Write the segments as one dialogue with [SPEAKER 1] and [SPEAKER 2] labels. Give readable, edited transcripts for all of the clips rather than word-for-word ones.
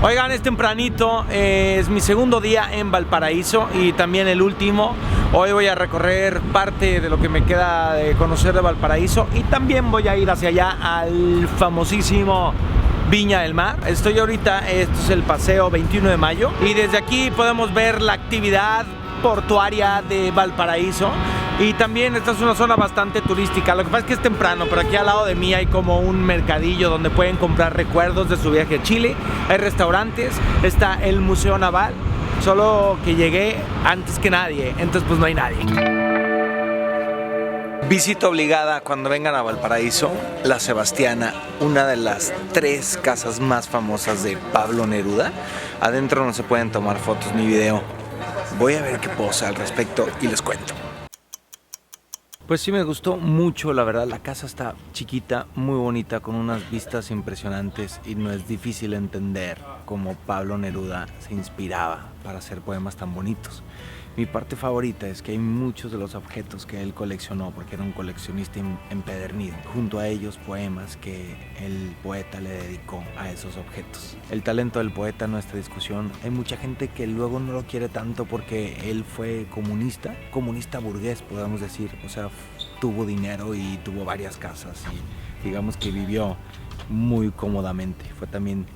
[SPEAKER 1] Oigan, es tempranito, es mi segundo día en Valparaíso y también el último. Hoy voy a recorrer parte de lo que me queda de conocer de Valparaíso y también voy a ir hacia allá al famosísimo Viña del Mar. Estoy ahorita, esto es el paseo 21 de mayo y desde aquí podemos ver la actividad portuaria de Valparaíso. Y también esta es una zona bastante turística. Lo que pasa es que es temprano, pero aquí al lado de mí hay como un mercadillo donde pueden comprar recuerdos de su viaje a Chile. Hay restaurantes, está el Museo Naval, solo que llegué antes que nadie, entonces pues no hay nadie. Visita obligada cuando vengan a Valparaíso, La Sebastiana, una de las 3 casas más famosas de Pablo Neruda. Adentro no se pueden tomar fotos ni video. Voy a ver qué puedo hacer al respecto y les cuento. Pues sí, me gustó mucho, la verdad. La casa está chiquita, muy bonita, con unas vistas impresionantes y no es difícil entender cómo Pablo Neruda se inspiraba para hacer poemas tan bonitos. Mi parte favorita es que hay muchos de los objetos que él coleccionó, porque era un coleccionista empedernido. Junto a ellos, poemas que el poeta le dedicó a esos objetos. El talento del poeta, nuestra discusión. Hay mucha gente que luego no lo quiere tanto porque él fue comunista burgués, podemos decir. O sea, tuvo dinero y tuvo varias casas y digamos que vivió muy cómodamente. Fue también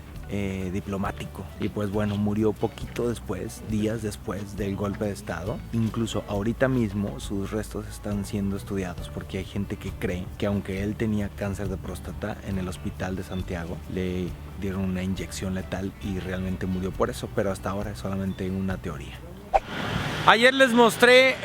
[SPEAKER 1] diplomático y pues bueno, murió poquito después, días después del golpe de estado. Incluso ahorita mismo sus restos están siendo estudiados porque hay gente que cree que aunque él tenía cáncer de próstata, en el hospital de Santiago le dieron una inyección letal y realmente murió por eso, pero hasta ahora es solamente una teoría. Ayer les mostré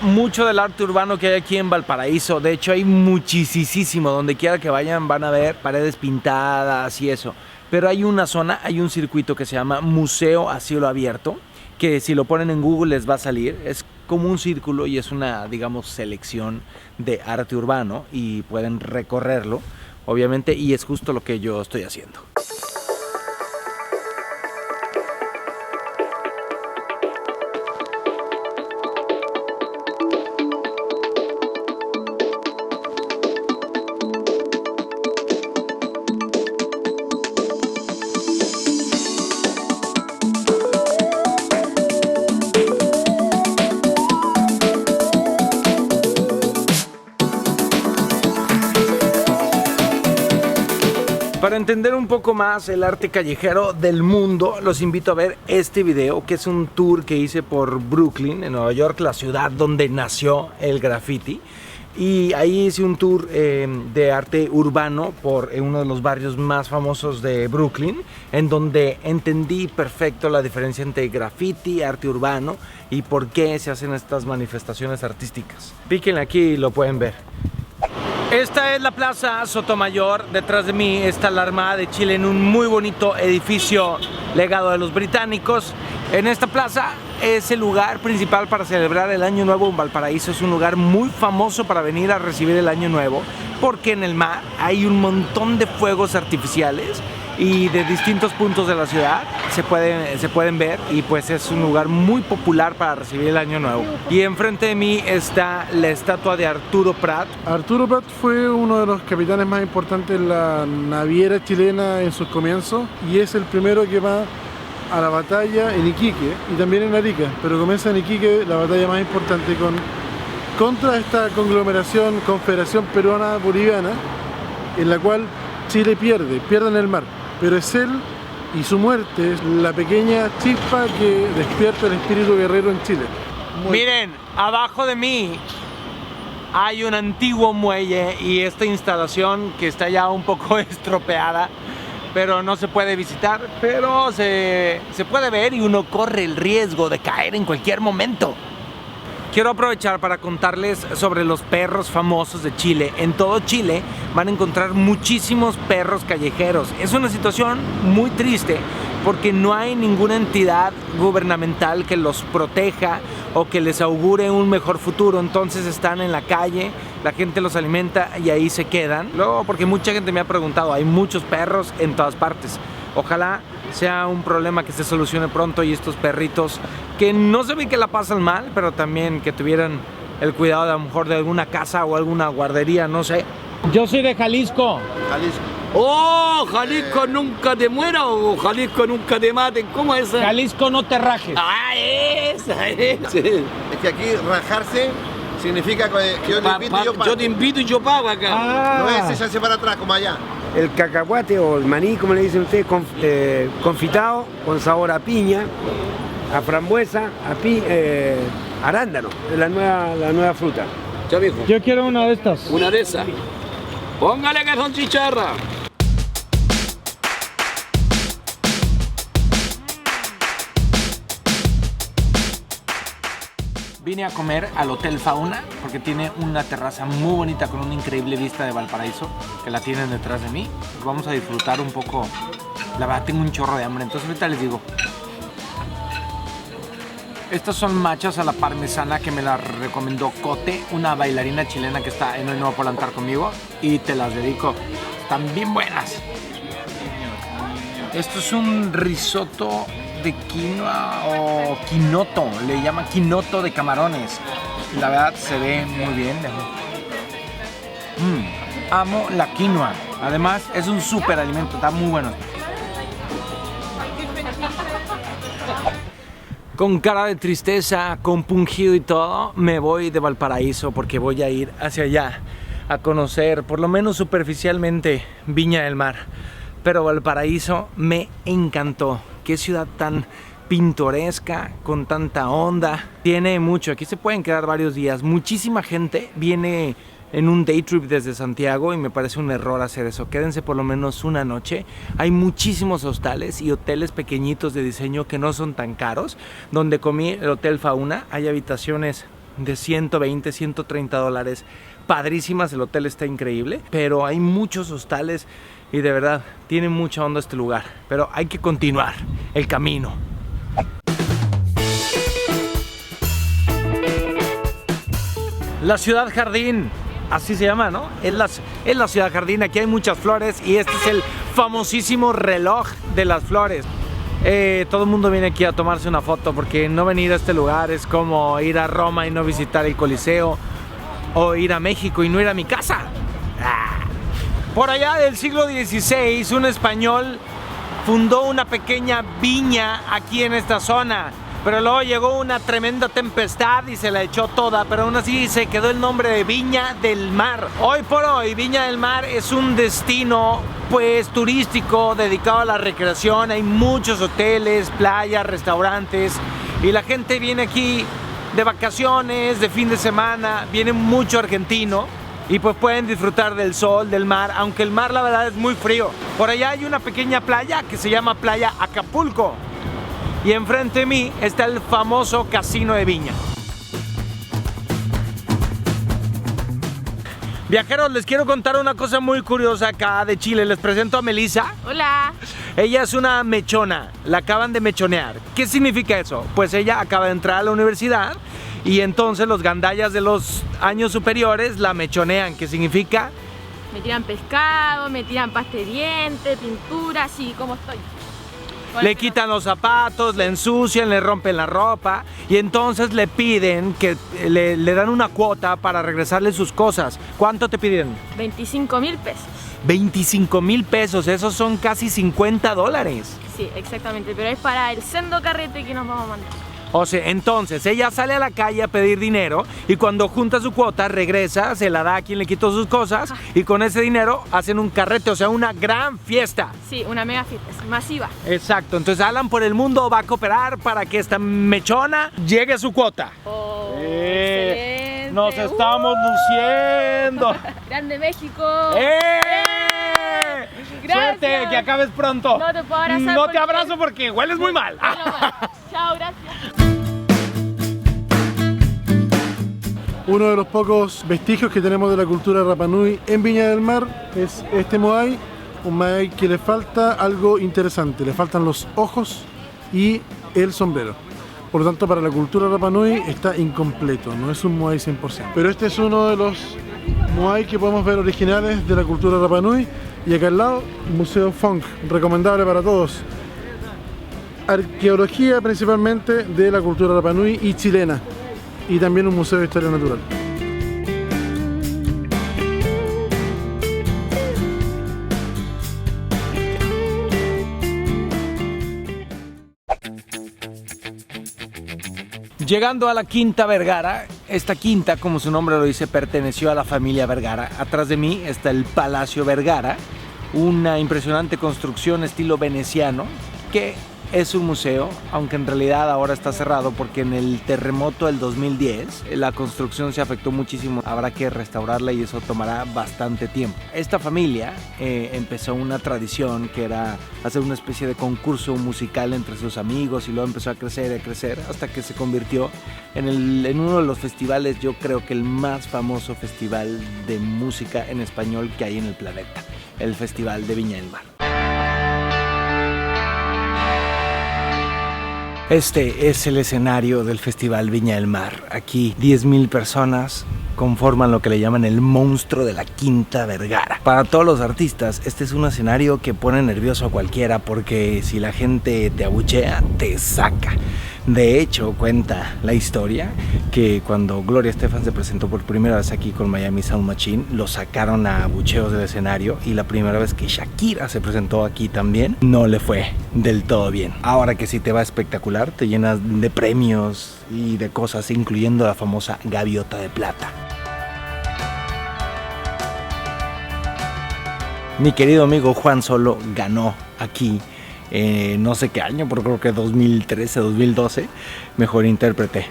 [SPEAKER 1] mucho del arte urbano que hay aquí en Valparaíso. De hecho hay muchísimo, donde quiera que vayan van a ver paredes pintadas y eso. Pero hay una zona, hay un circuito que se llama Museo a Cielo Abierto, que si lo ponen en Google les va a salir. Es como un círculo y es una, digamos, selección de arte urbano y pueden recorrerlo, obviamente, y es justo lo que yo estoy haciendo. Para entender un poco más el arte callejero del mundo, los invito a ver este video, que es un tour que hice por Brooklyn, en Nueva York, la ciudad donde nació el graffiti. Y ahí hice un tour de arte urbano por uno de los barrios más famosos de Brooklyn, en donde entendí perfecto la diferencia entre graffiti, arte urbano y por qué se hacen estas manifestaciones artísticas. Píquenle aquí y lo pueden ver. Esta es la Plaza Sotomayor. Detrás de mí está la Armada de Chile en un muy bonito edificio legado de los británicos. En esta plaza es el lugar principal para celebrar el Año Nuevo en Valparaíso. Es un lugar muy famoso para venir a recibir el Año Nuevo porque en el mar hay un montón de fuegos artificiales y de distintos puntos de la ciudad se pueden ver, y pues es un lugar muy popular para recibir el Año Nuevo. Y enfrente de mí está la estatua de Arturo Prat.
[SPEAKER 2] Arturo Prat fue uno de los capitanes más importantes de la naviera chilena en sus comienzos y es el primero que va a la batalla en Iquique y también en Arica, pero comienza en Iquique, la batalla más importante contra esta conglomeración, Confederación Peruana Boliviana, en la cual Chile pierde en el mar. Pero es él y su muerte es la pequeña chispa que despierta el espíritu guerrero en Chile.
[SPEAKER 1] Miren, abajo de mí hay un antiguo muelle y esta instalación que está ya un poco estropeada, pero no se puede visitar, pero se puede ver y uno corre el riesgo de caer en cualquier momento. Quiero aprovechar para contarles sobre los perros famosos de Chile. En todo Chile van a encontrar muchísimos perros callejeros. Es una situación muy triste porque no hay ninguna entidad gubernamental que los proteja o que les augure un mejor futuro. Entonces están en la calle, la gente los alimenta y ahí se quedan. Luego, porque mucha gente me ha preguntado, hay muchos perros en todas partes. Ojalá sea un problema que se solucione pronto y estos perritos que no se ve que la pasan mal, pero también que tuvieran el cuidado de a lo mejor de alguna casa o alguna guardería, no sé. Yo soy de Jalisco.
[SPEAKER 3] Jalisco.
[SPEAKER 4] ¡Oh! Jalisco nunca te muera o Jalisco nunca te maten. ¿Cómo es esa?
[SPEAKER 1] Jalisco no te rajes.
[SPEAKER 4] ¡Ah, esa!
[SPEAKER 3] Es que aquí rajarse significa que yo te invito y yo pago.
[SPEAKER 4] Yo te invito y yo pago acá.
[SPEAKER 3] No es echarse para atrás como allá.
[SPEAKER 5] El cacahuate o el maní, como le dicen ustedes, confitado, con sabor a piña, a frambuesa, a arándano, es la nueva fruta.
[SPEAKER 4] Ya, mijo.
[SPEAKER 1] Yo quiero una de estas.
[SPEAKER 4] Una de esas. Póngale que son chicharras.
[SPEAKER 1] Vine a comer al Hotel Fauna porque tiene una terraza muy bonita con una increíble vista de Valparaíso que la tienen detrás de mí. Vamos a disfrutar un poco. La verdad tengo un chorro de hambre, entonces ahorita les digo. Estas son machas a la parmesana que me la recomendó Cote, una bailarina chilena que está en Hoy No por Cantar conmigo, y te las dedico. Están bien buenas. Esto es un risotto de quinoa o quinoto, le llama quinoto de camarones. La verdad se ve muy bien. Amo la quinoa. Además es un súper alimento, está muy bueno. Con cara de tristeza, compungido y todo, me voy de Valparaíso porque voy a ir hacia allá a conocer, por lo menos superficialmente, Viña del Mar. Pero Valparaíso me encantó. Qué ciudad tan pintoresca, con tanta onda. Tiene mucho, aquí se pueden quedar varios días. Muchísima gente viene en un day trip desde Santiago y me parece un error hacer eso. Quédense por lo menos una noche. Hay muchísimos hostales y hoteles pequeñitos de diseño que no son tan caros. Donde comí, el Hotel Fauna, hay habitaciones de 120, 130 dólares. Padrísimas, el hotel está increíble, pero hay muchos hostales y de verdad tiene mucha onda este lugar. Pero hay que continuar el camino. La Ciudad Jardín, así se llama, ¿no? Es la Ciudad Jardín, aquí hay muchas flores y este es el famosísimo reloj de las flores. Todo el mundo viene aquí a tomarse una foto porque no venir a este lugar es como ir a Roma y no visitar el Coliseo, o ir a México y no ir a mi casa. Por allá del siglo XVI, un español fundó una pequeña viña aquí en esta zona. Pero luego llegó una tremenda tempestad y se la echó toda, pero aún así se quedó el nombre de Viña del Mar. Hoy por hoy, Viña del Mar es un destino pues turístico dedicado a la recreación. Hay muchos hoteles, playas, restaurantes y la gente viene aquí de vacaciones, de fin de semana. Viene mucho argentino y pues pueden disfrutar del sol, del mar, aunque el mar la verdad es muy frío. Por allá hay una pequeña playa que se llama Playa Acapulco. Y enfrente de mí está el famoso Casino de Viña. Viajeros, les quiero contar una cosa muy curiosa acá de Chile. Les presento a Melissa.
[SPEAKER 6] Hola.
[SPEAKER 1] Ella es una mechona, la acaban de mechonear. ¿Qué significa eso? Pues ella acaba de entrar a la universidad y entonces los gandallas de los años superiores la mechonean. ¿Qué significa?
[SPEAKER 6] Me tiran pescado, me tiran pasta de diente, pintura, así como estoy.
[SPEAKER 1] Le quitan los zapatos, le ensucian, le rompen la ropa y entonces le piden que le dan una cuota para regresarle sus cosas. ¿Cuánto te piden?
[SPEAKER 6] 25.000 pesos.
[SPEAKER 1] 25,000 pesos, esos son casi 50 dólares.
[SPEAKER 6] Sí, exactamente, pero es para el sendo carrete que nos vamos a mandar.
[SPEAKER 1] O sea, entonces ella sale a la calle a pedir dinero y cuando junta su cuota regresa, se la da a quien le quitó sus cosas y con ese dinero hacen un carrete, o sea, una gran fiesta.
[SPEAKER 6] Sí, una mega fiesta, es masiva.
[SPEAKER 1] Exacto, entonces Alan por el mundo va a cooperar para que esta mechona llegue a su cuota.
[SPEAKER 6] Oh, excelente.
[SPEAKER 1] Nos estamos luciendo.
[SPEAKER 6] Grande México.
[SPEAKER 1] Suerte,
[SPEAKER 6] Gracias.
[SPEAKER 1] que acabes pronto.
[SPEAKER 6] No te puedo abrazar.
[SPEAKER 1] No
[SPEAKER 6] porque-
[SPEAKER 1] te abrazo porque hueles muy mal.
[SPEAKER 6] Chao, gracias.
[SPEAKER 2] Uno de los pocos vestigios que tenemos de la cultura Rapa Nui en Viña del Mar es este Moai, un Moai que le falta algo interesante, le faltan los ojos y el sombrero. Por lo tanto, para la cultura Rapa Nui está incompleto, no es un Moai 100%. Pero este es uno de los Moai que podemos ver originales de la cultura Rapa Nui Y acá al lado, Museo Funk, recomendable para todos. Arqueología principalmente de la cultura Rapa Nui y chilena. Y también un museo de historia natural.
[SPEAKER 1] Llegando a la Quinta Vergara, esta quinta, como su nombre lo dice, perteneció a la familia Vergara. Atrás de mí está el Palacio Vergara, una impresionante construcción estilo veneciano que es un museo, aunque en realidad ahora está cerrado porque en el terremoto del 2010 la construcción se afectó muchísimo. Habrá que restaurarla y eso tomará bastante tiempo. Esta familia empezó una tradición que era hacer una especie de concurso musical entre sus amigos y luego empezó a crecer hasta que se convirtió en uno de los festivales, yo creo que el más famoso festival de música en español que hay en el planeta, el Festival de Viña del Mar. Este es el escenario del Festival Viña del Mar. Aquí 10,000 personas conforman lo que le llaman el monstruo de la Quinta Vergara. Para todos los artistas, este es un escenario que pone nervioso a cualquiera porque si la gente te abuchea, te saca. De hecho, cuenta la historia que cuando Gloria Estefan se presentó por primera vez aquí con Miami Sound Machine, lo sacaron a abucheos del escenario, y la primera vez que Shakira se presentó aquí también, no le fue del todo bien. Ahora que sí te va espectacular, te llenas de premios y de cosas, incluyendo la famosa Gaviota de Plata. Mi querido amigo Juan Solo ganó aquí. No sé qué año, pero creo que 2013, 2012, mejor intérprete.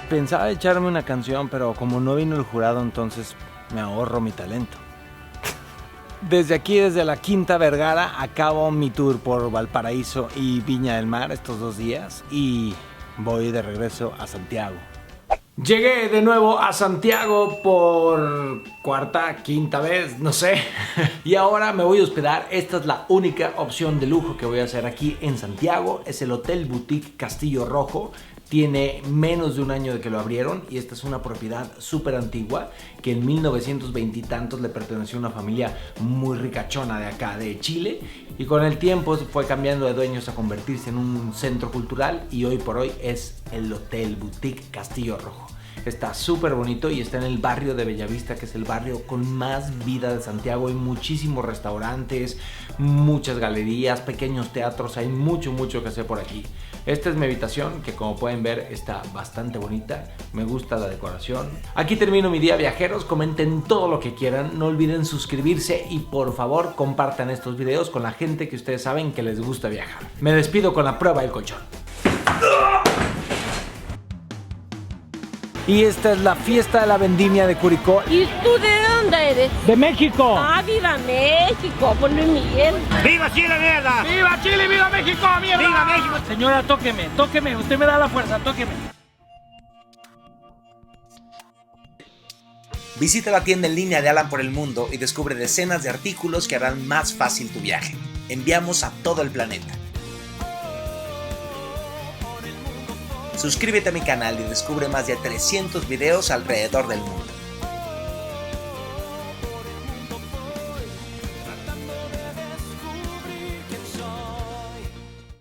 [SPEAKER 1] Pensaba echarme una canción, pero como no vino el jurado, entonces me ahorro mi talento. Desde aquí, desde la Quinta Vergara, acabo mi tour por Valparaíso y Viña del Mar estos 2 días y voy de regreso a Santiago. Llegué de nuevo a Santiago por cuarta, quinta vez, no sé. Y ahora me voy a hospedar. Esta es la única opción de lujo que voy a hacer aquí en Santiago. Es el Hotel Boutique Castillo Rojo. Tiene menos de un año de que lo abrieron y esta es una propiedad súper antigua que en 1920 y tantos le perteneció a una familia muy ricachona de acá, de Chile, y con el tiempo fue cambiando de dueños a convertirse en un centro cultural y hoy por hoy es el Hotel Boutique Castillo Rojo. Está súper bonito y está en el barrio de Bellavista, que es el barrio con más vida de Santiago. Hay muchísimos restaurantes, muchas galerías, pequeños teatros, hay mucho que hacer por aquí. Esta es mi habitación, que como pueden ver está bastante bonita, me gusta la decoración. Aquí termino mi día, viajeros. Comenten todo lo que quieran, no olviden suscribirse y por favor compartan estos videos con la gente que ustedes saben que les gusta viajar. Me despido con la prueba del colchón. Y esta es la fiesta de la vendimia de Curicó.
[SPEAKER 6] ¿Y tú de dónde eres?
[SPEAKER 1] ¡De México!
[SPEAKER 6] ¡Ah, viva México! Por Luis Miguel.
[SPEAKER 4] ¡Viva Chile, mierda!
[SPEAKER 1] ¡Viva Chile, viva México, mierda!
[SPEAKER 4] ¡Viva México!
[SPEAKER 1] Señora, tóqueme, usted me da la fuerza, tóqueme.
[SPEAKER 7] Visita la tienda en línea de Alan por el mundo y descubre decenas de artículos que harán más fácil tu viaje. Enviamos a todo el planeta. Suscríbete a mi canal y descubre más de 300 videos alrededor del mundo.